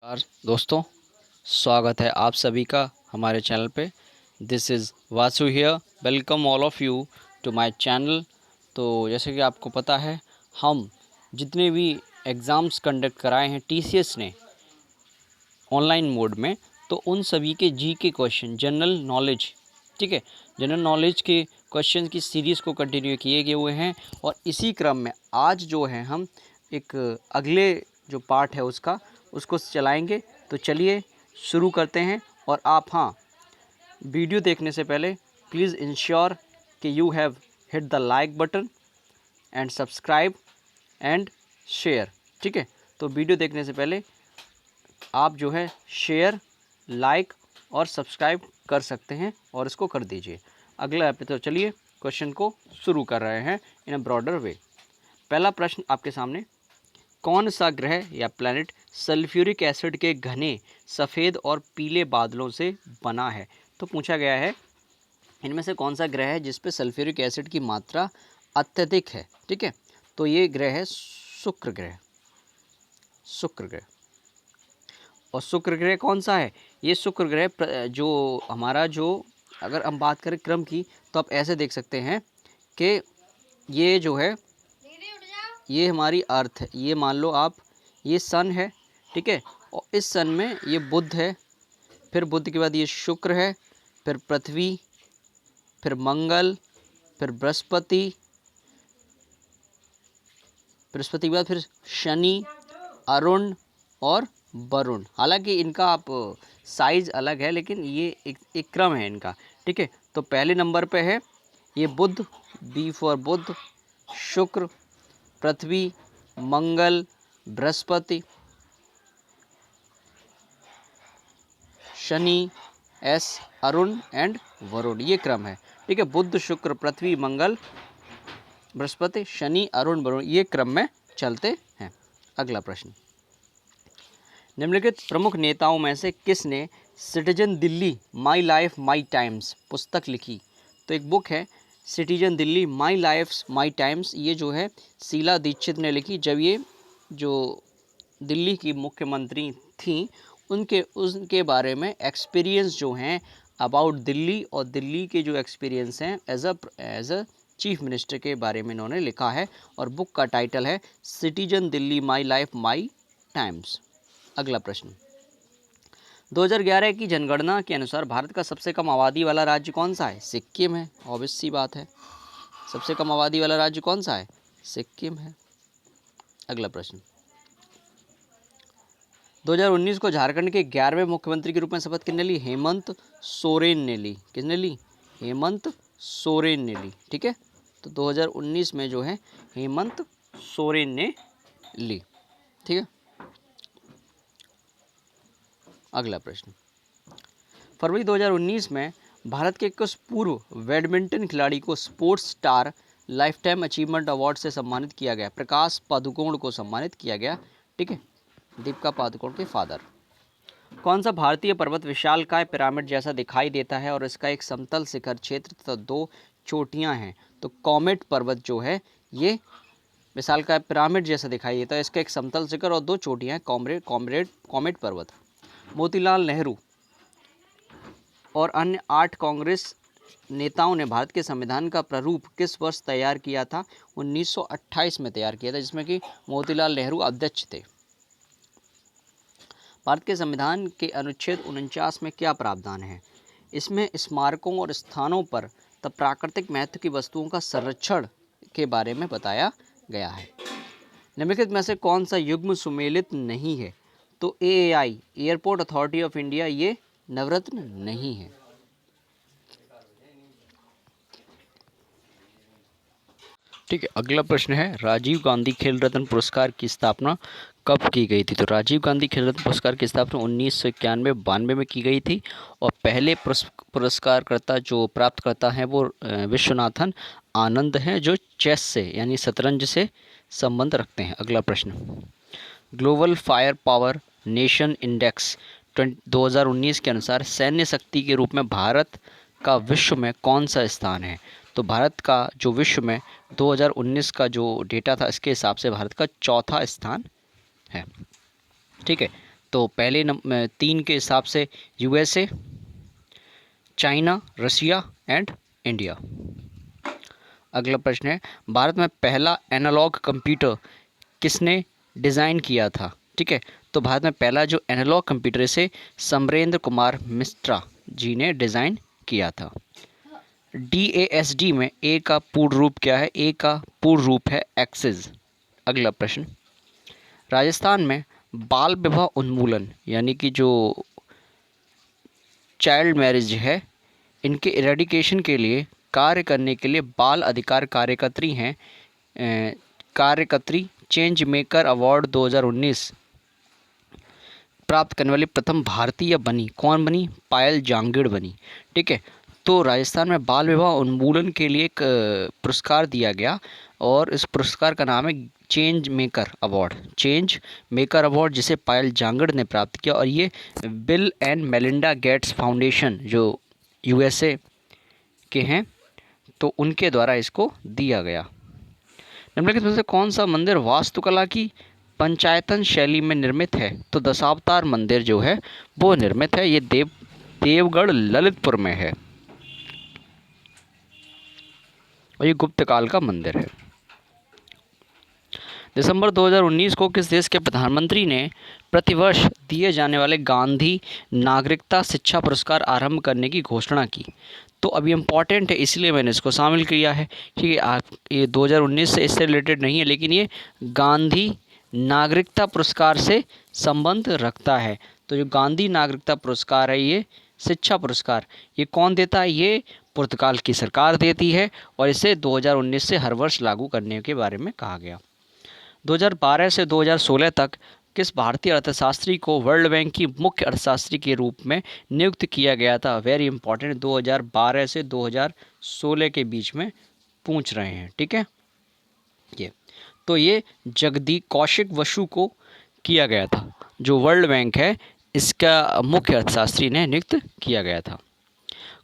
नमस्कार दोस्तों, स्वागत है आप सभी का हमारे चैनल पे। This is Vasu here. Welcome all of you to my channel. तो जैसे कि आपको पता है, हम जितने भी एग्ज़ाम्स कंडक्ट कराए हैं टीसीएस ने ऑनलाइन मोड में, तो उन सभी के जी के क्वेश्चन, जनरल नॉलेज, ठीक है, जनरल नॉलेज के क्वेश्चन की सीरीज़ को कंटिन्यू किए गए हुए हैं। और इसी क्रम में आज जो है हम एक अगले जो पार्ट है उसको चलाएंगे। तो चलिए शुरू करते हैं। और आप वीडियो देखने से पहले प्लीज़ इंश्योर कि you have hit the like button and subscribe and share, ठीक है। तो वीडियो देखने से पहले आप जो है शेयर, लाइक और सब्सक्राइब कर सकते हैं और इसको कर दीजिए। अगला तो चलिए क्वेश्चन को शुरू कर रहे हैं इन अ ब्रॉडर वे। पहला प्रश्न आपके सामने, कौन सा ग्रह या प्लैनेट सल्फ्यूरिक एसिड के घने सफ़ेद और पीले बादलों से बना है? तो पूछा गया है इनमें से कौन सा ग्रह है जिस पे सल्फ्यूरिक एसिड की मात्रा अत्यधिक है, ठीक है। तो ये ग्रह है शुक्र ग्रह। शुक्र ग्रह। और शुक्र ग्रह कौन सा है? ये शुक्र ग्रह जो हमारा जो अगर हम बात करें क्रम की, तो आप ऐसे देख सकते हैं कि ये जो है ये हमारी अर्थ है। ये मान लो आप, ये सन है, ठीक है। और इस सन में ये बुध है, फिर बुध के बाद ये शुक्र है, फिर पृथ्वी, फिर मंगल, फिर बृहस्पति, बृहस्पति के बाद फिर शनि, अरुण और वरुण। हालांकि इनका आप साइज अलग है, लेकिन ये एक क्रम है इनका, ठीक है। तो पहले नंबर पे है ये बुध, बी फॉर बुध, शुक्र, पृथ्वी, मंगल, बृहस्पति, शनि, एस, अरुण एंड वरुण। ये क्रम है, ठीक है। बुध, शुक्र, पृथ्वी, मंगल, बृहस्पति, शनि, अरुण, वरुण, ये क्रम में चलते हैं। अगला प्रश्न, निम्नलिखित प्रमुख नेताओं में से किसने citizen Delhi my life my times पुस्तक लिखी? तो एक बुक है citizen Delhi my life my times. ये जो है शीला दीक्षित ने लिखी। जब ये जो दिल्ली की मुख्यमंत्री थी, उनके बारे में एक्सपीरियंस जो हैं अबाउट दिल्ली, और दिल्ली के जो एक्सपीरियंस हैं एज अ चीफ मिनिस्टर के बारे में इन्होंने लिखा है। और बुक का टाइटल है citizen Delhi my life my times. अगला प्रश्न, 2011 की जनगणना के अनुसार भारत का सबसे कम आबादी वाला राज्य कौन सा है? सिक्किम है, ऑब्वियस सी बात है। सबसे कम आबादी वाला राज्य कौन सा है? सिक्किम है। अगला प्रश्न, 2019 को झारखंड के 11वें मुख्यमंत्री के रूप में शपथ किसने ली? हेमंत सोरेन ने ली। किसने ली? हेमंत सोरेन ने ली, ठीक है। तो 2019 में जो है हेमंत सोरेन ने ली, ठीक है। अगला प्रश्न, फरवरी 2019 में भारत के किस पूर्व बैडमिंटन खिलाड़ी को sports star life time achievement award से सम्मानित किया गया? प्रकाश पादुकोण को सम्मानित किया गया, ठीक है। दीपिका पादुकोण के फादर। कौन सा भारतीय पर्वत विशालकाय पिरामिड जैसा दिखाई देता है और इसका एक समतल शिखर क्षेत्र तथा दो चोटियां हैं? तो कॉमेट पर्वत जो है ये विशालकाय पिरामिड जैसा दिखाई देता है। इसका एक समतल शिखर और दो चोटियां हैं, कॉमेट पर्वत। मोतीलाल नेहरू और अन्य 8 कांग्रेस नेताओं ने भारत के संविधान का प्रारूप किस वर्ष तैयार किया था? 1928 में तैयार किया था, जिसमें कि मोतीलाल नेहरू अध्यक्ष थे। भारत के संविधान के अनुच्छेद 49 में क्या प्रावधान है? इसमें स्मारकों और स्थानों पर तब प्राकृतिक महत्व की वस्तुओं का संरक्षण के बारे में बताया गया है। निम्नलिखित में से कौन सा युग्म सुमेलित नहीं है? तो AAI, airport authority of India, ये नवरत्न नहीं है। ठीक है। अगला प्रश्न है, राजीव गांधी खेल रत्न पुरस्कार की स्थापना कब की गई थी? तो राजीव गांधी खेल रत्न पुरस्कार की स्थापना 1991-92 में की गई थी। और पहले पुरस्कारकर्ता जो प्राप्तकर्ता हैं वो विश्वनाथन आनंद हैं, जो चेस से यानी शतरंज से संबंध रखते हैं। अगला प्रश्न, global fire power nation index 2019 के अनुसार सैन्य शक्ति के रूप में भारत का विश्व में कौन सा स्थान है? तो भारत का जो विश्व में 2019 का जो डेटा था, इसके हिसाब से भारत का चौथा स्थान है, ठीक है। तो पहले 3 के हिसाब से USA, China, Russia and India. अगला प्रश्न है, भारत में पहला एनालॉग कंप्यूटर किसने डिज़ाइन किया था? ठीक है, तो भारत में पहला जो एनालॉग कंप्यूटर इसे समरेंद्र कुमार मिश्रा जी ने डिज़ाइन किया था। DASD में ए का पूर्ण रूप क्या है? ए का पूर्ण रूप है एक्सिस। अगला प्रश्न, राजस्थान में बाल विवाह उन्मूलन यानी कि जो चाइल्ड मैरिज है, इनके इरेडिकेशन के लिए कार्य करने के लिए बाल अधिकार कार्यकर्त्री हैं, कार्यकर्त्री चेंज मेकर अवार्ड 2019 प्राप्त करने वाली प्रथम भारतीय बनी। कौन बनी? पायल जांगिड़ बनी। ठीक है, तो राजस्थान में बाल विवाह उन्मूलन के लिए एक पुरस्कार दिया गया और इस पुरस्कार का नाम है change maker award. Change maker award जिसे पायल जांगिड़ ने प्राप्त किया और ये bill and Melinda Gates foundation जो USA के हैं, तो उनके द्वारा इसको दिया गया। निम्नलिखित में से कौन सा मंदिर वास्तुकला की पंचायतन शैली में निर्मित है? तो दशावतार मंदिर जो है वो निर्मित है, ये देवगढ़ ललितपुर में है और ये गुप्त काल का मंदिर है। दिसंबर 2019 को किस देश के प्रधानमंत्री ने प्रतिवर्ष दिए जाने वाले गांधी नागरिकता शिक्षा पुरस्कार आरंभ करने की घोषणा की? तो अभी इम्पॉर्टेंट है इसलिए मैंने इसको शामिल किया है कि ये 2019 से इससे रिलेटेड नहीं है, लेकिन ये गांधी नागरिकता पुरस्कार से संबंध रखता है। तो जो गांधी नागरिकता पुरस्कार है, ये शिक्षा पुरस्कार, ये कौन देता है? ये पुर्तगाल की सरकार देती है और इसे 2019 से हर वर्ष लागू करने के बारे में कहा गया। 2012 से 2016 तक किस भारतीय अर्थशास्त्री को वर्ल्ड बैंक की मुख्य अर्थशास्त्री के रूप में नियुक्त किया गया था? वेरी इंपॉर्टेंट, 2012 से 2016 के बीच में पूछ रहे हैं। ठीक है, ये जगदीप कौशिक बसु को किया गया था, जो वर्ल्ड बैंक है इसका मुख्य अर्थशास्त्री ने नियुक्त किया गया था।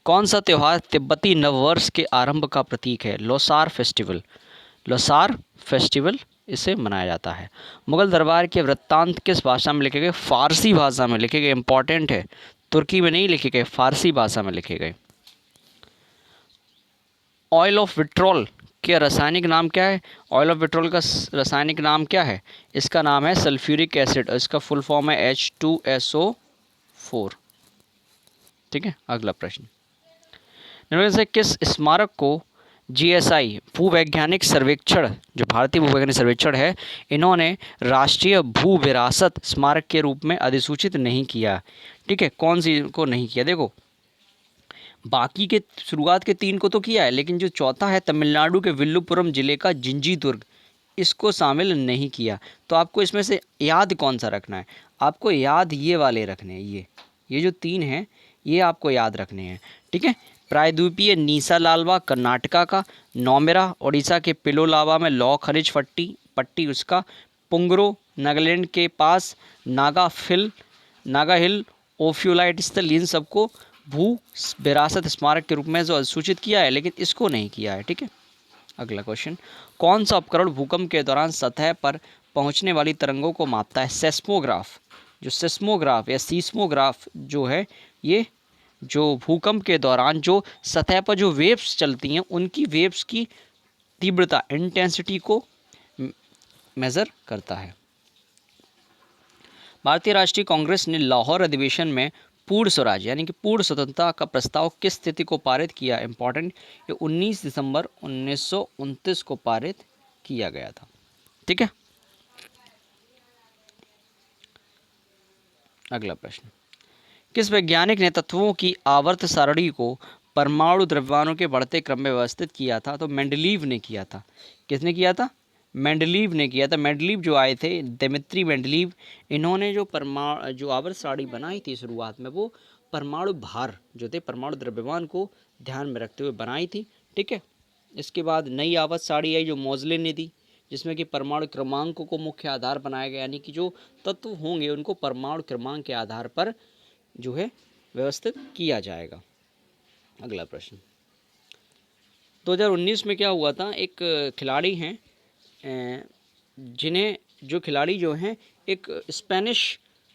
कौन सा त्यौहार तिब्बती नववर्ष के आरंभ का प्रतीक है? लोसार फेस्टिवल। लोसार फेस्टिवल इसे मनाया जाता है। मुगल दरबार के वृत्तांत किस भाषा में लिखे गए? फारसी भाषा में लिखे गए। इंपॉर्टेंट है, तुर्की में नहीं लिखे गए, फारसी भाषा में लिखे गए। ऑयल ऑफ विट्रोल के रासायनिक नाम क्या है? ऑयल ऑफ विट्रोल का रासायनिक नाम क्या है? इसका नाम है सल्फ्यूरिक एसिड और इसका फुल फॉर्म है H2SO4। ठीक है, अगला प्रश्न, निम्नलिखित में से किस स्मारक को GSI भूवैज्ञानिक सर्वेक्षण, जो भारतीय भूवैज्ञानिक सर्वेक्षण है, इन्होंने राष्ट्रीय भू विरासत स्मारक के रूप में अधिसूचित नहीं किया? ठीक है, कौन सी को नहीं किया? देखो, बाकी के शुरुआत के 3 को तो किया है, लेकिन जो चौथा है तमिलनाडु के विल्लुपुरम जिले का जिंजी दुर्ग, इसको शामिल नहीं किया। तो आपको इसमें से याद कौन सा रखना है? आपको याद ये वाले रखने हैं, ये जो 3 हैं ये आपको याद रखने हैं। ठीक है, प्रायद्वीपीय नीसा लालवा कर्नाटका का, नौमेरा उड़ीसा के पिलोलावा में लौ खनिज पट्टी उसका, पुंगरो नागालैंड के पास नागा हिल ओफ्यूलाइट स्थल, इन सबको भू विरासत स्मारक के रूप में जो सूचित किया है, लेकिन इसको नहीं किया है। ठीक है, अगला क्वेश्चन, कौन सा उपकरण भूकंप के दौरान सतह पर पहुंचने वाली तरंगों को मापता है? सेस्मोग्राफ। जो सेस्मोग्राफ या सीस्मोग्राफ जो है, ये जो भूकंप के दौरान जो सतह पर जो वेव्स चलती हैं, उनकी वेव्स की तीव्रता इंटेंसिटी को मेज़र करता है। भारतीय राष्ट्रीय कांग्रेस ने लाहौर अधिवेशन में पूर्ण स्वराज यानी कि पूर्ण स्वतंत्रता का प्रस्ताव किस तिथि को पारित किया? इंपॉर्टेंट, ये 19 दिसंबर 1929 को पारित किया गया था। ठीक है, अगला प्रश्न, किस वैज्ञानिक ने तत्वों की आवर्त सारणी को परमाणु द्रव्यमानों के बढ़ते क्रम में व्यवस्थित किया था? तो मेंडलीव ने किया था। किसने किया था? मेंडलीव ने किया था। मेंडलीव जो आए थे, दिमित्री मेंडलीव, इन्होंने जो आवर्त सारणी बनाई थी शुरुआत में, वो परमाणु भार जो थे, परमाणु द्रव्यमान को ध्यान में रखते हुए बनाई थी। ठीक है, इसके बाद नई आवर्त सारणी आई जो मोजले ने दी, जिसमें कि परमाणु क्रमांक को मुख्य आधार बनाया गया, यानी कि जो तत्व होंगे उनको परमाणु क्रमांक के आधार पर जो है व्यवस्थित किया जाएगा। अगला प्रश्न, 2019 में क्या हुआ था? एक खिलाड़ी हैं जो खिलाड़ी जो हैं एक स्पेनिश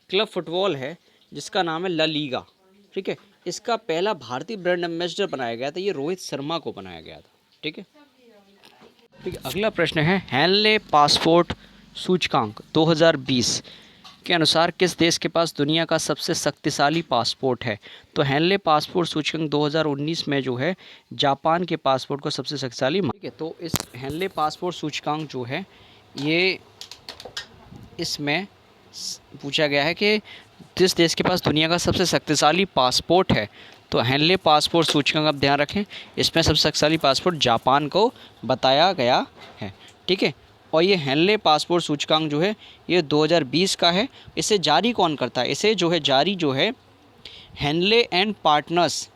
क्लब फुटबॉल है जिसका नाम है ला लीगा, ठीक है, इसका पहला भारतीय ब्रांड एम्बेसडर बनाया गया था, ये रोहित शर्मा को बनाया गया था, ठीक है। ठीक है, अगला प्रश्न है हेनले पासपोर्ट सूचकांक 2020 के अनुसार किस देश के पास दुनिया का सबसे शक्तिशाली पासपोर्ट है? तो हेनले पासपोर्ट सूचकांक 2019 में जो है जापान के पासपोर्ट को सबसे शक्तिशाली, ठीक है। तो इस हेनले पासपोर्ट सूचकांक जो है ये इसमें पूछा गया है कि जिस देश के पास दुनिया का सबसे शक्तिशाली पासपोर्ट है, तो हेनले पासपोर्ट सूचकांक आप ध्यान रखें, इसमें सबसे शक्तिशाली पासपोर्ट जापान को बताया गया है, ठीक है। और ये हेनले पासपोर्ट सूचकांक जो है ये 2020 का है। इसे जारी कौन करता है? इसे जो है जारी जो है हेनले एंड पार्टनर्स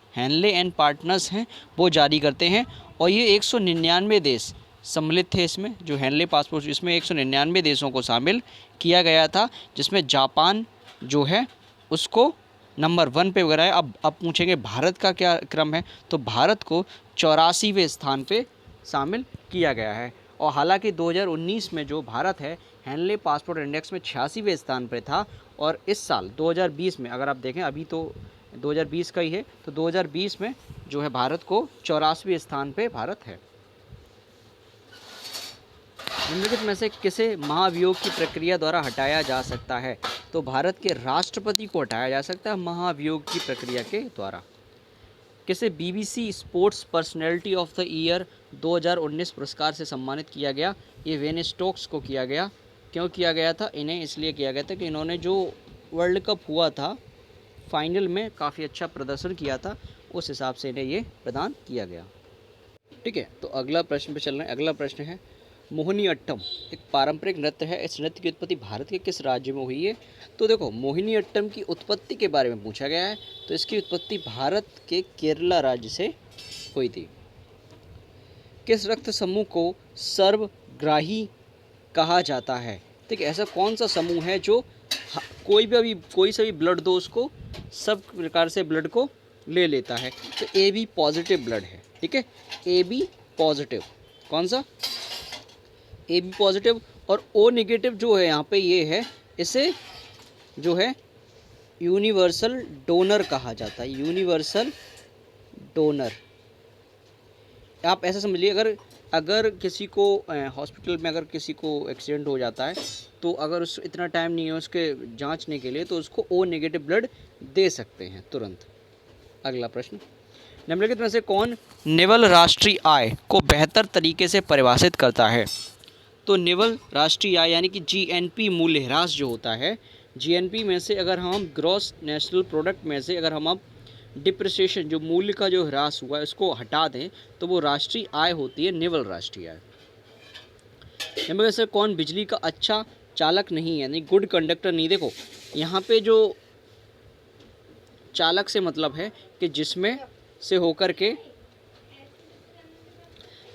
हैं वो जारी करते हैं। और ये 199 देश सम्मिलित थे इसमें, जो हेनले पासपोर्ट, इसमें 199 देशों को शामिल किया गया था, जिसमें जापान जो है उसको नंबर 1 पे वगैरह है। अब पूछेंगे भारत का क्या क्रम है, तो भारत को 84वें स्थान पे शामिल किया गया है। और हालांकि 2019 में जो भारत है हेनले पासपोर्ट इंडेक्स में 86वें स्थान पर था, और इस साल 2020 में अगर आप देखें, अभी तो 2020 का ही है, तो 2020 में जो है भारत को 84वें स्थान पे भारत है। निम्नलिखित में से किसे महाभियोग की प्रक्रिया द्वारा हटाया जा सकता है? तो भारत के राष्ट्रपति को हटाया जा सकता है महाभियोग की प्रक्रिया के द्वारा। किसे BBC sports personality of the year 2019 पुरस्कार से सम्मानित किया गया? ये वेन स्टोक्स को किया गया। क्यों किया गया था? इन्हें इसलिए किया गया था कि इन्होंने जो वर्ल्ड कप हुआ था फाइनल में काफ़ी अच्छा प्रदर्शन किया था, उस हिसाब से इन्हें ये प्रदान किया गया, ठीक है। तो अगला प्रश्न पे चल रहे हैं। अगला प्रश्न है मोहिनी अट्टम एक पारंपरिक नृत्य है, इस नृत्य की उत्पत्ति भारत के किस राज्य में हुई है? तो देखो, मोहिनी अट्टम की उत्पत्ति के बारे में पूछा गया है, तो इसकी उत्पत्ति भारत के केरला राज्य से हुई थी। किस रक्त समूह को सर्वग्राही कहा जाता है? ठीक है, ऐसा कौन सा समूह है जो कोई सा भी ब्लड दो उसको सब प्रकार से ब्लड को ले लेता है? तो ए बी पॉजिटिव ब्लड है, ठीक है, ए बी पॉजिटिव। कौन सा? A B positive. और ओ नेगेटिव जो है यहाँ पे ये है, इसे जो है यूनिवर्सल डोनर कहा जाता है, यूनिवर्सल डोनर। आप ऐसा समझ लीजिए, अगर किसी को हॉस्पिटल में अगर किसी को एक्सीडेंट हो जाता है, तो अगर उस इतना टाइम नहीं है उसके जांचने के लिए, तो उसको ओ नेगेटिव ब्लड दे सकते हैं तुरंत। अगला प्रश्न, निम्नलिखित में से कौन निवल राष्ट्रीय आय को बेहतर तरीके से परिभाषित करता है? तो निवल राष्ट्रीय आय यानी कि जीएनपी मूल्य ह्रास जो होता है, जीएनपी में से अगर हम ग्रॉस नेशनल प्रोडक्ट में से अगर हम डिप्रिसिएशन जो मूल्य का जो ह्रास हुआ है इसको हटा दें, तो वो राष्ट्रीय आय होती है निवल राष्ट्रीय आय। इनमें से कौन बिजली का अच्छा चालक नहीं है, यानी गुड कंडक्टर नहीं? देखो, यहाँ पे जो चालक से मतलब है कि जिसमें से होकर के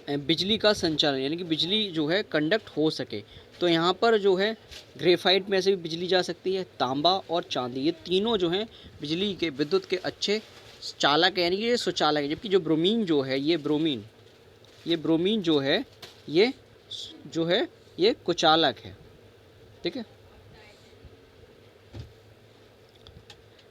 बिजली का संचालन, यानी कि बिजली जो है कंडक्ट हो सके। तो यहाँ पर जो है ग्रेफाइट में से भी बिजली जा सकती है, तांबा और चांदी, ये तीनों जो हैं बिजली के विद्युत के अच्छे चालक है, यानी कि ये सुचालक है। जबकि जो ब्रोमीन जो है, ये ब्रोमीन जो है ये कुचालक है, ठीक है।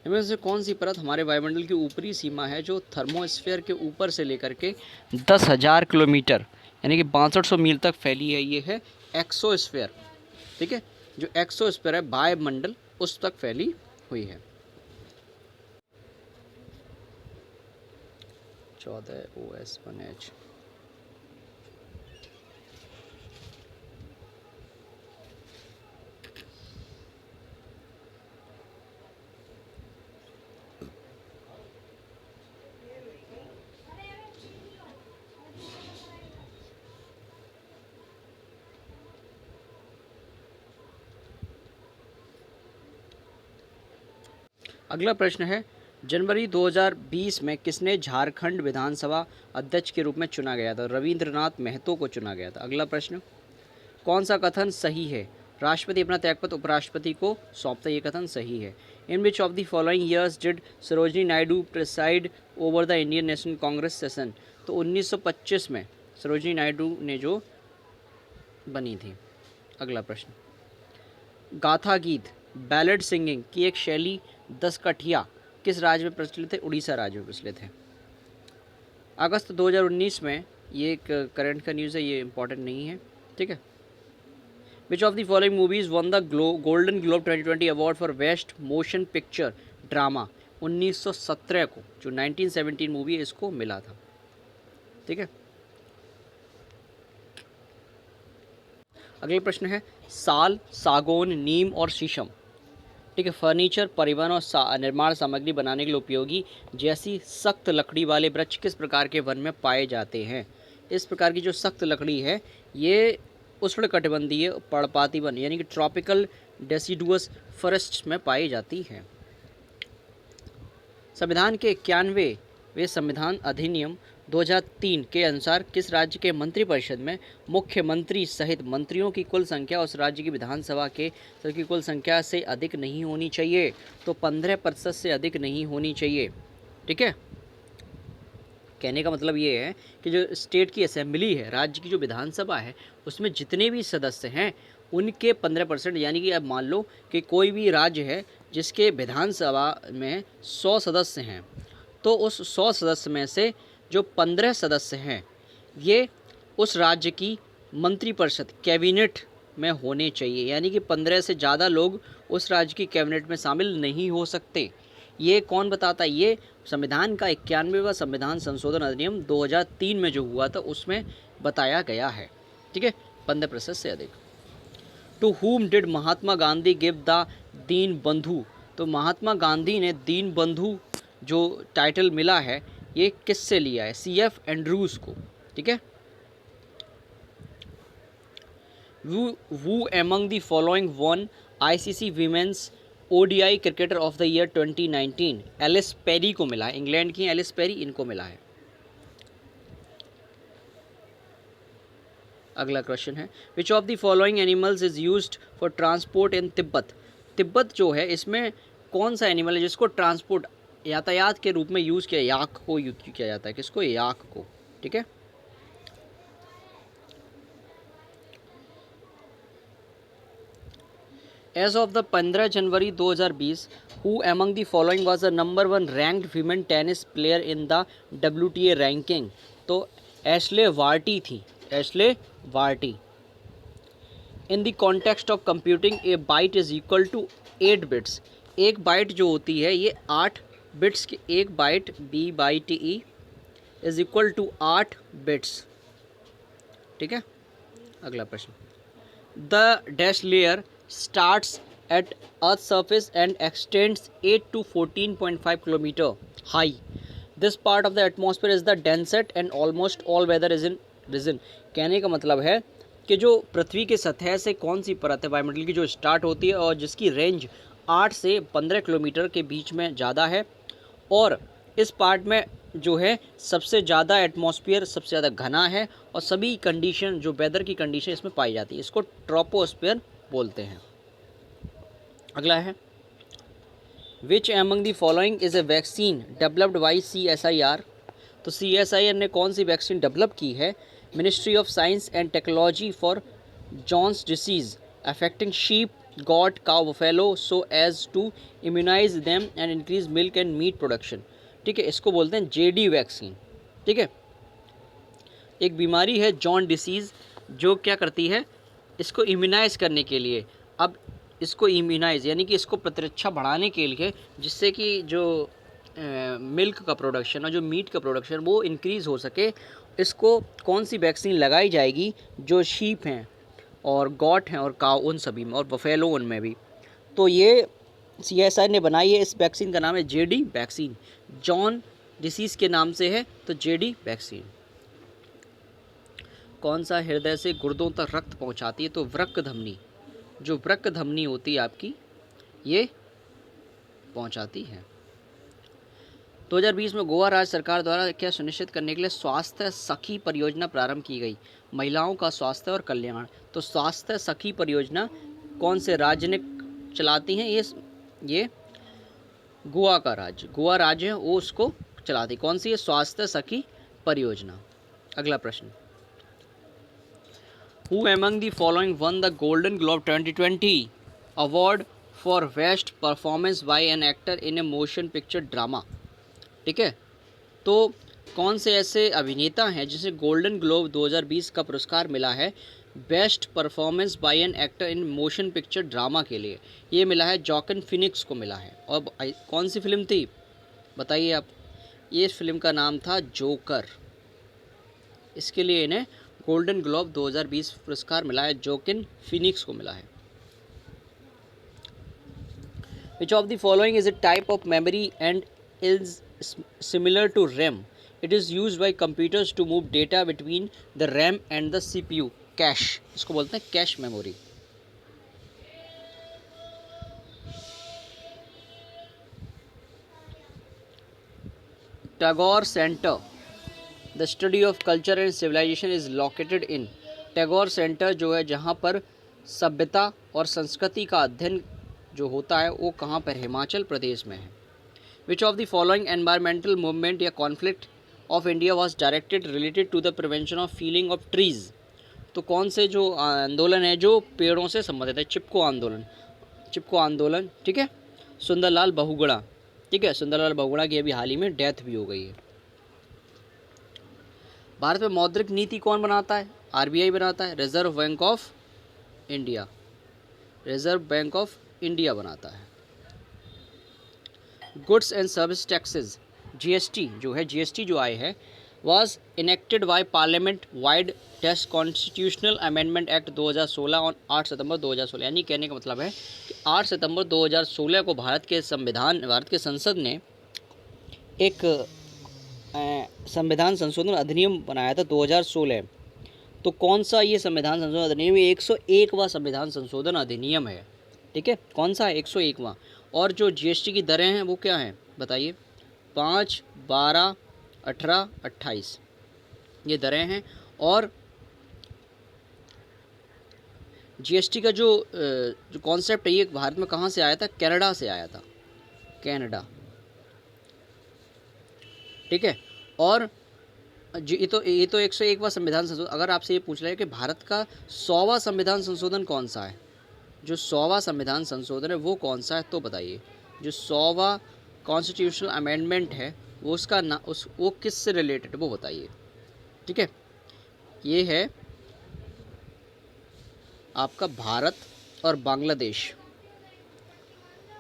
इनमें से कौन सी परत हमारे वायुमंडल की ऊपरी सीमा है जो थर्मोस्फीयर के ऊपर से लेकर के 10,000 किलोमीटर यानी कि 6200 मील तक फैली है? ये है एक्सोस्फीयर, ठीक है, जो एक्सोस्फीयर है वायुमंडल उस तक फैली हुई है। 14 OS1H। अगला प्रश्न है जनवरी 2020 में किसने झारखंड विधानसभा अध्यक्ष के रूप में चुना गया था? रविंद्रनाथ महतो को चुना गया था। अगला प्रश्न, कौन सा कथन सही है? राष्ट्रपति अपना त्यागपत्र उपराष्ट्रपति को सौंपता, ये कथन सही है। In which of the following years did Sarojini Naidu preside over the Indian National Congress session? तो 1925 में सरोजनी नायडू ने जो बनी थी। अगला प्रश्न, गाथा गीत बैलेड सिंगिंग की एक शैली दसकठिया किस राज्य में प्रचलित है? उड़ीसा राज्य में प्रचलित है। अगस्त 2019 में, ये एक करंट का न्यूज़ है, ये इंपॉर्टेंट नहीं है, ठीक है। Which of the following movies one the golden globe 2020 award for best motion picture drama? 1917 को, जो 1917 मूवी है, इसको मिला था, ठीक है। अगला प्रश्न है साल, सागौन, नीम और शीशम, ठीक है, फर्नीचर, परिवहन और निर्माण सामग्री बनाने के लिए उपयोगी जैसी सख्त लकड़ी वाले वृक्ष किस प्रकार के वन में पाए जाते हैं? इस प्रकार की जो सख्त लकड़ी है ये उष्णकटिबंधीय पर्णपाती वन यानी कि ट्रॉपिकल डेसिडुअस फॉरेस्ट्स में पाई जाती है। संविधान के 91वें संविधान अधिनियम 2003 के अनुसार किस राज्य के मंत्रिपरिषद में मुख्यमंत्री सहित मंत्रियों की कुल संख्या उस राज्य की विधानसभा के की कुल संख्या से अधिक नहीं होनी चाहिए? तो 15% से अधिक नहीं होनी चाहिए, ठीक है। कहने का मतलब ये है कि जो स्टेट की असेंबली है, राज्य की जो विधानसभा है, उसमें जितने भी सदस्य हैं उनके 15%, यानी कि अब मान लो कि कोई भी राज्य है जिसके विधानसभा में 100 सदस्य हैं, तो उस 100 सदस्य में से जो 15 सदस्य हैं ये उस राज्य की मंत्रिपरिषद कैबिनेट में होने चाहिए, यानी कि 15 से ज़्यादा लोग उस राज्य की कैबिनेट में शामिल नहीं हो सकते। ये कौन बताता है? ये संविधान का 91वां संविधान संशोधन अधिनियम 2003 में जो हुआ था उसमें बताया गया है, ठीक है, 15% से अधिक। To whom did Mahatma Gandhi give the Deen Bandhu? तो महात्मा गांधी ने दीन बंधु जो टाइटल मिला है ये किससे लिया है? CF एंड्रूज को, ठीक है। who among the following won ICC Women's ODI cricketer of the year 2019? Ellyse Perry को मिला है, इंग्लैंड की एलिस पेरी, इनको मिला है। अगला क्वेश्चन है which of the following animals is used for transport इन तिब्बत? तिब्बत जो है इसमें कौन सा एनिमल है जिसको ट्रांसपोर्ट यातायात के रूप में यूज़ किया? याक को यूज किया जाता है, किसको? याक को, ठीक है। As of the 15 January 2020 who among the following was the number 1 ranked women tennis player in the WTA ranking? तो एशले वार्टी थी, Ashleigh Barty. In the context of computing a byte is equal to 8 bits? एक byte जो होती है ये 8 bits की, एक byte BYTE is equal to 8 bits, ठीक है। अगला प्रश्न the dash layer starts eight earth surface and extends 8 to 14.5 kilometre high. This part of the atmosphere is the densest and almost all weather is in region. कहने का मतलब है कि जो पृथ्वी के सतह से कौन सी परत है वायुमंडल की जो स्टार्ट होती है और जिसकी रेंज 8 से 15 किलोमीटर के बीच में ज़्यादा है, और इस पार्ट में जो है सबसे ज़्यादा एटमॉस्फेयर सबसे ज़्यादा घना है और सभी कंडीशन जो वेदर की कंडीशन इसमें पाई जाती है, इसको ट्रोपोस्फेयर बोलते हैं। अगला है which among the following is a vaccine developed by CSIR? तो CSIR ने कौन सी वैक्सीन डेवलप की है? Ministry of science and technology for Johne's disease affecting sheep, goat, cow, buffalo so as to immunise them and increase milk and meat production, ठीक है, इसको बोलते हैं JD वैक्सीन, ठीक है। एक बीमारी है जॉन डिसीज़ जो क्या करती है, इसको इम्यूनाइज करने के लिए, अब इसको इम्यूनाइज यानी कि इसको प्रतिरक्षा बढ़ाने के लिए जिससे कि जो मिल्क का प्रोडक्शन और जो मीट का प्रोडक्शन वो इंक्रीज़ हो सके, इसको कौन सी वैक्सीन लगाई जाएगी? जो शीप हैं और गॉट हैं और काउ उन सभी में, और बफेलो उनमें भी। तो ये CSIR ने बनाई है, इस वैक्सीन का नाम है JD वैक्सीन, जॉन डिसीज़ के नाम से है तो JD वैक्सीन। कौन सा हृदय से गुर्दों तक रक्त पहुंचाती है? तो वृक्क धमनी, जो वृक्क धमनी होती है आपकी ये पहुंचाती है। 2020 में गोवा राज्य सरकार द्वारा क्या सुनिश्चित करने के लिए स्वास्थ्य सखी परियोजना प्रारंभ की गई? महिलाओं का स्वास्थ्य और कल्याण। तो स्वास्थ्य सखी परियोजना कौन से राज्य ने चलाती हैं? ये गोवा का राज्य, गोवा राज्य है वो उसको चलाती। कौन सी है? स्वास्थ्य सखी परियोजना। अगला प्रश्न Who among the following won the Golden Globe 2020 award for best performance by an actor in A motion picture drama. ठीक है, तो कौन से ऐसे अभिनेता हैं जिसे गोल्डन ग्लोब 2020 का पुरस्कार मिला है best performance by an actor in motion picture drama के लिए? ये मिला है जॉकिन फिनिक्स को मिला है। और कौन सी फिल्म थी बताइए आप? ये फिल्म का नाम था जोकर। इसके लिए इन्हें गोल्डन ग्लोब 2020 पुरस्कार मिला है, जोकिन फिनिक्स को मिला है। Which of the following is a type of memory and is similar to RAM? It is used by computers to move data between the RAM and the CPU. Cache, इसको बोलते हैं cache memory. Tagore centre the study of culture and civilisation is located in. Tagore centre जो है जहाँ पर सभ्यता और संस्कृति का अध्ययन जो होता है वो कहाँ पर? हिमाचल प्रदेश में है। Which of the following environmental movement या conflict of India was directed related to the prevention of felling of trees? तो कौन से जो आंदोलन है जो पेड़ों से संबंधित है? चिपको आंदोलन, चिपको आंदोलन। ठीक है, सुंदरलाल बहुगुणा। ठीक है, सुंदरलाल बहुगुणा की अभी हाल ही में डेथ भी हो गई है। भारत में मौद्रिक नीति कौन बनाता है? आरबीआई बनाता है। Reserve Bank of India, Reserve Bank of India बनाता है। Goods and service taxes GST जो है, जीएसटी जो आए है was enacted by parliament vide test constitutional amendment act 2016 on 8 September 2016। यानी कहने का मतलब है कि 8 सितंबर 2016 को भारत के संसद ने एक संविधान संशोधन अधिनियम बनाया था 2016। तो कौन सा ये संविधान संशोधन अधिनियम? 101वां संविधान संशोधन अधिनियम है। ठीक है, कौन सा है? 101वां। और जो जीएसटी की दरें हैं वो क्या हैं बताइए? 5, 12, 18, 28 ये दरें हैं। और जीएसटी का जो कॉन्सेप्ट है ये भारत में कहाँ से आया था? कनाडा से आया था, कनाडा। ठीक है, और ये तो 101वां संविधान संशोधन। अगर आपसे ये पूछ रहा है कि भारत का 100वां संविधान संशोधन कौन सा है, जो 100वां संविधान संशोधन है वो कौन सा है तो बताइए? जो 100वां कॉन्स्टिट्यूशनल अमेंडमेंट है वो उसका वो किस से रिलेटेड वो बताइए? ठीक है, ये है आपका भारत और बांग्लादेश।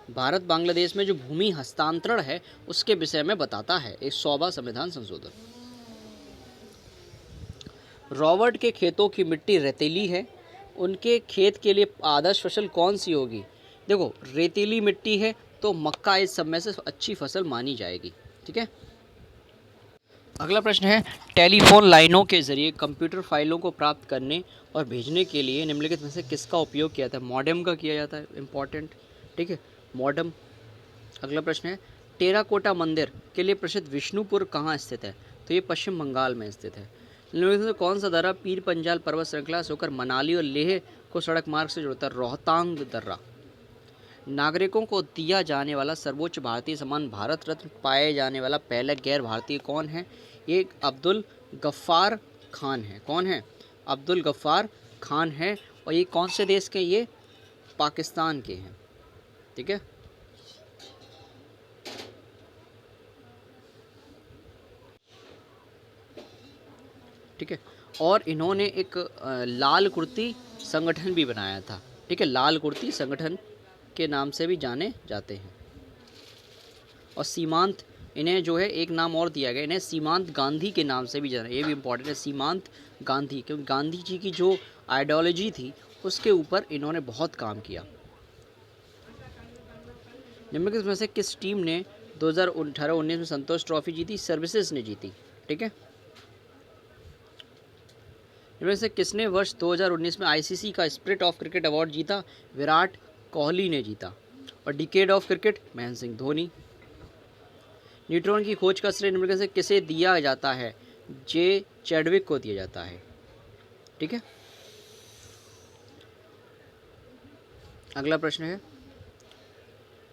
भारत बांग्लादेश में जो भूमि हस्तांतरण है उसके विषय में बताता है एक 100वां संविधान संशोधन। रॉबर्ट के खेतों की मिट्टी रेतीली है, उनके खेत के लिए आदर्श फसल कौन सी होगी? देखो, रेतीली मिट्टी है तो मक्का इस सब में से अच्छी फसल मानी जाएगी। ठीक है, अगला प्रश्न है टेलीफोन लाइनों के जरिए कंप्यूटर फाइलों को प्राप्त करने और भेजने के लिए निम्नलिखित में से किसका उपयोग किया था? मॉडेम का किया जाता है, इंपॉर्टेंट। ठीक है, मॉडेम। अगला प्रश्न है टेराकोटा मंदिर के लिए प्रसिद्ध विष्णुपुर कहाँ स्थित है? तो ये पश्चिम बंगाल में स्थित है। निम्नलिखित में कौन सा दर्रा पीर पंजाल पर्वत श्रृंखला से होकर मनाली और लेह को सड़क मार्ग से जोड़ता है? रोहतांग दर्रा। नागरिकों को दिया जाने वाला सर्वोच्च भारतीय सम्मान भारत रत्न पाए जाने वाला पहला गैर भारतीय कौन है? ये अब्दुल गफ्फार खान है। कौन है? अब्दुल गफ्फार खान है। और ये कौन से देश के? ये पाकिस्तान के हैं। ठीक है, ठीक है, और इन्होंने एक लाल कुर्ती संगठन भी बनाया था। ठीक है, लाल कुर्ती संगठन के नाम से भी जाने जाते हैं। और सीमांत, इन्हें जो है एक नाम और दिया गया, इन्हें सीमांत गांधी के नाम से भी जाना, ये भी इम्पोर्टेंट है, सीमांत गांधी, क्योंकि गांधी जी की जो आइडियोलॉजी थी उसके ऊपर इन्होंने बहुत काम किया। निम्नलिखित में से किस टीम ने 2018-19 में संतोष ट्रॉफी जीती? सर्विसेज ने जीती। ठीक है, इनमें से किसने वर्ष 2019 में आईसीसी का स्पिरिट ऑफ क्रिकेट अवार्ड जीता? विराट कोहली ने जीता। और decade of cricket? Mahendra Singh Dhoni. Neutron की खोज का श्रेय निम्नलिखित से किसे दिया जाता है? जे चैडविक को दिया जाता है। ठीक है, अगला प्रश्न है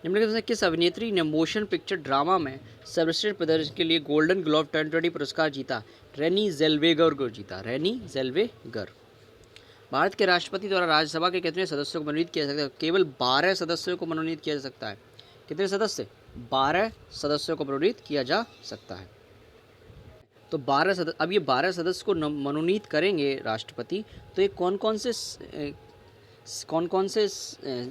निम्नलिखित में से किस अभिनेत्री ने मोशन पिक्चर ड्रामा में सर्वश्रेष्ठ प्रदर्शन के लिए गोल्डन ग्लोब 2020 पुरस्कार जीता? रेनी जेल्वेगर को जीता, रेनी जेल्वेगर। भारत के राष्ट्रपति द्वारा राज्यसभा के कितने सदस्यों को मनोनीत किया जा सकता है? केवल 12 सदस्यों को मनोनीत किया जा सकता है। कितने सदस्य? 12 सदस्यों को मनोनीत किया जा सकता है। तो 12 सदस्य, अब ये 12 सदस्य को मनोनीत करेंगे राष्ट्रपति, तो ये कौन कौन से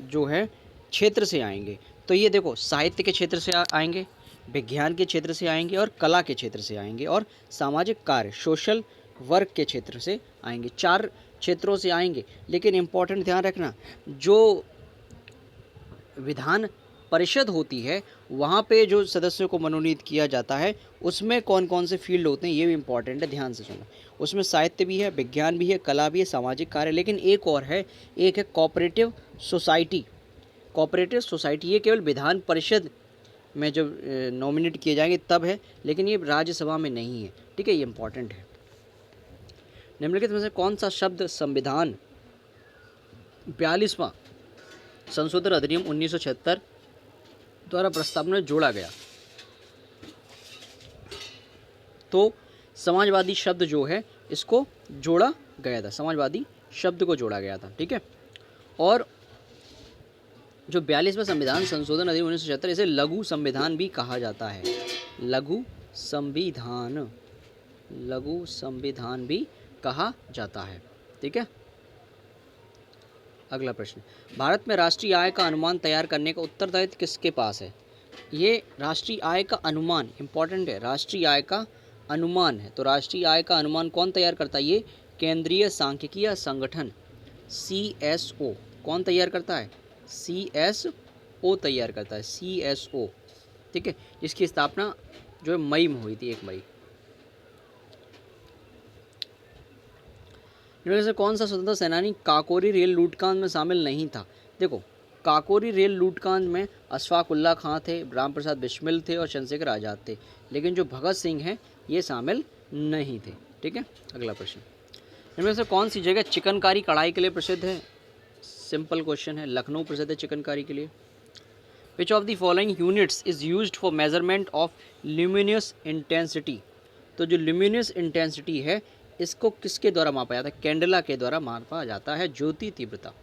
जो है क्षेत्र से आएंगे? तो ये देखो, साहित्य के क्षेत्र से आएंगे, विज्ञान के क्षेत्र से आएंगे और कला के क्षेत्र से आएंगे और सामाजिक कार्य सोशल वर्क के क्षेत्र से आएंगे। 4 क्षेत्रों से आएंगे। लेकिन इम्पोर्टेंट ध्यान रखना, जो विधान परिषद होती है वहाँ पे जो सदस्यों को मनोनीत किया जाता है उसमें कौन कौन से फील्ड होते हैं ये भी इम्पॉर्टेंट है, ध्यान से सुनो। उसमें साहित्य भी है, विज्ञान भी है, कला भी है, सामाजिक कार्य, लेकिन एक और है, एक है कोऑपरेटिव सोसाइटी। कोऑपरेटिव सोसाइटी ये केवल विधान परिषद में जब नॉमिनेट किए जाएंगे तब है, लेकिन ये राज्यसभा में नहीं है, ठीक है, ये इंपॉर्टेंट है। निम्नलिखित में से कौन सा शब्द संविधान 42वां संशोधन अधिनियम 1976 द्वारा प्रस्ताव में जोड़ा गया? तो समाजवादी शब्द जो है इसको जोड़ा गया था, समाजवादी शब्द को जोड़ा गया था, ठीक है। और जो 42वां संविधान संशोधन अधिनियम 1976 इसे लघु संविधान भी कहा जाता है। लघु संविधान भी कहा जाता है, ठीक है। अगला प्रश्न, भारत में राष्ट्रीय आय का अनुमान तैयार करने का उत्तरदायित्व किसके पास है? ये राष्ट्रीय आय का अनुमान इंपॉर्टेंट है, राष्ट्रीय आय का अनुमान है। तो राष्ट्रीय आय का अनुमान कौन तैयार करता है? ये केंद्रीय सांख्यिकीय संगठन CSO। कौन तैयार करता है? CSO तैयार करता है, CSO, ठीक है। इसकी स्थापना जो है मई में हुई थी, 1 मई। इनमें से कौन सा स्वतंत्रता सेनानी काकोरी रेल लूटकांड में शामिल नहीं था? देखो, काकोरी रेल लूटकांड में अशफाक उल्ला खां थे, राम प्रसाद बिस्मिल थे और चंद्रशेखर आज़ाद थे, लेकिन जो भगत सिंह हैं ये शामिल नहीं थे, ठीक है। अगला प्रश्न, इनमें से कौन सी जगह चिकनकारी कढ़ाई के लिए प्रसिद्ध है? सिंपल क्वेश्चन है, लखनऊ प्रसिद्ध है चिकनकारी के लिए। विच of the following units is used for measurement of luminous intensity? तो जो ल्यूमिनस इंटेंसिटी है इसको किसके द्वारा मापा जाता है? कैंडेला के द्वारा मापा जाता है, ज्योति तीव्रता।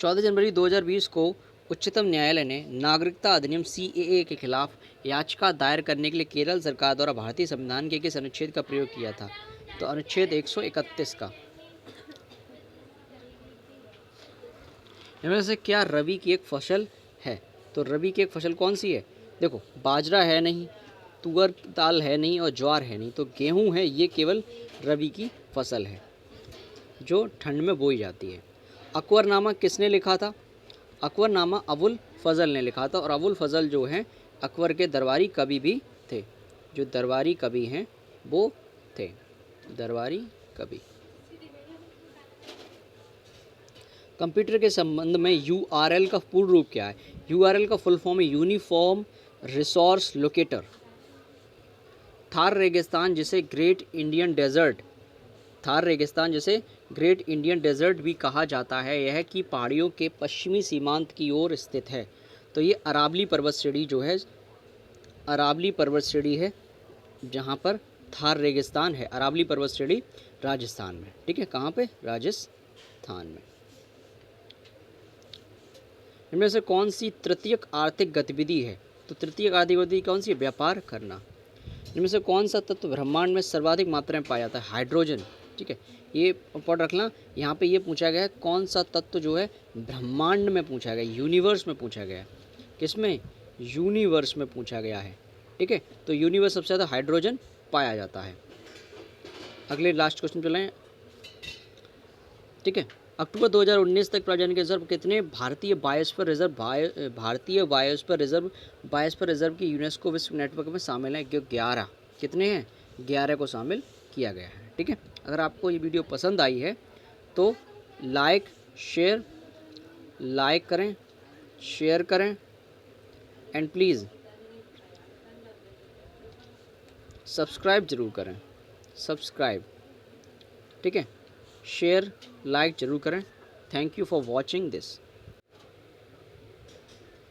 चौदह जनवरी 2020 को उच्चतम न्यायालय ने नागरिकता अधिनियम CAA के खिलाफ याचिका दायर करने के लिए केरल सरकार द्वारा भारतीय संविधान के किस अनुच्छेद का प्रयोग किया था? तो अनुच्छेद 131 का। इनमें से क्या रबी की एक फसल है? तो रबी की एक फसल कौन सी है? देखो, बाजरा है नहीं, तुअर दाल है नहीं और ज्वार है नहीं, तो गेहूं है, ये केवल रबी की फसल है जो ठंड में बोई जाती है। अकबरनामा किसने लिखा था? अकबरनामा अबुल फजल ने लिखा था, और अबुल फजल जो हैं अकबर के दरबारी कवि भी थे। जो दरबारी कवि हैं वो थे दरबारी कवि। कंप्यूटर के संबंध में URL का पूर्ण रूप क्या है? URL का फुल फॉर्म है यूनिफॉर्म रिसोर्स लोकेटर। थार रेगिस्तान जिसे ग्रेट इंडियन डेजर्ट भी कहा जाता है, यह कि पहाड़ियों के पश्चिमी सीमांत की ओर स्थित है। तो ये अरावली पर्वत श्रेणी जो है, अरावली पर्वत श्रेणी है जहाँ पर थार रेगिस्तान है। अरावली पर्वत श्रेणी राजस्थान में, ठीक है। कहाँ पे? राजस्थान में। इनमें से कौन सी तृतीयक आर्थिक गतिविधि है? तो तृतीयक आर्थिक गतिविधि कौन सी है? व्यापार करना। इनमें से कौन सा तत्व ब्रह्मांड में सर्वाधिक मात्रा में पाया जाता है? हाइड्रोजन, ठीक है। ये पढ़ रखना, यहाँ पे ये पूछा गया है कौन सा तत्व जो है ब्रह्मांड में पूछा गया, यूनिवर्स में पूछा गया है। किसमें? यूनिवर्स में पूछा गया है, ठीक है। तो यूनिवर्स सबसे ज़्यादा हाइड्रोजन पाया जाता है। अगले लास्ट क्वेश्चन चलें, ठीक है। अक्टूबर 2019 तक प्रजनन के रिजर्व कितने भारतीय बायोस्फीयर रिजर्व की यूनेस्को विश्व नेटवर्क में शामिल है? 11। कितने हैं? 11 को शामिल किया गया है, ठीक है। अगर आपको ये वीडियो पसंद आई है तो लाइक करें, शेयर करें एंड प्लीज़ सब्सक्राइब ज़रूर करें, ठीक है। शेयर लाइक ज़रूर करें। Thank you for watching this.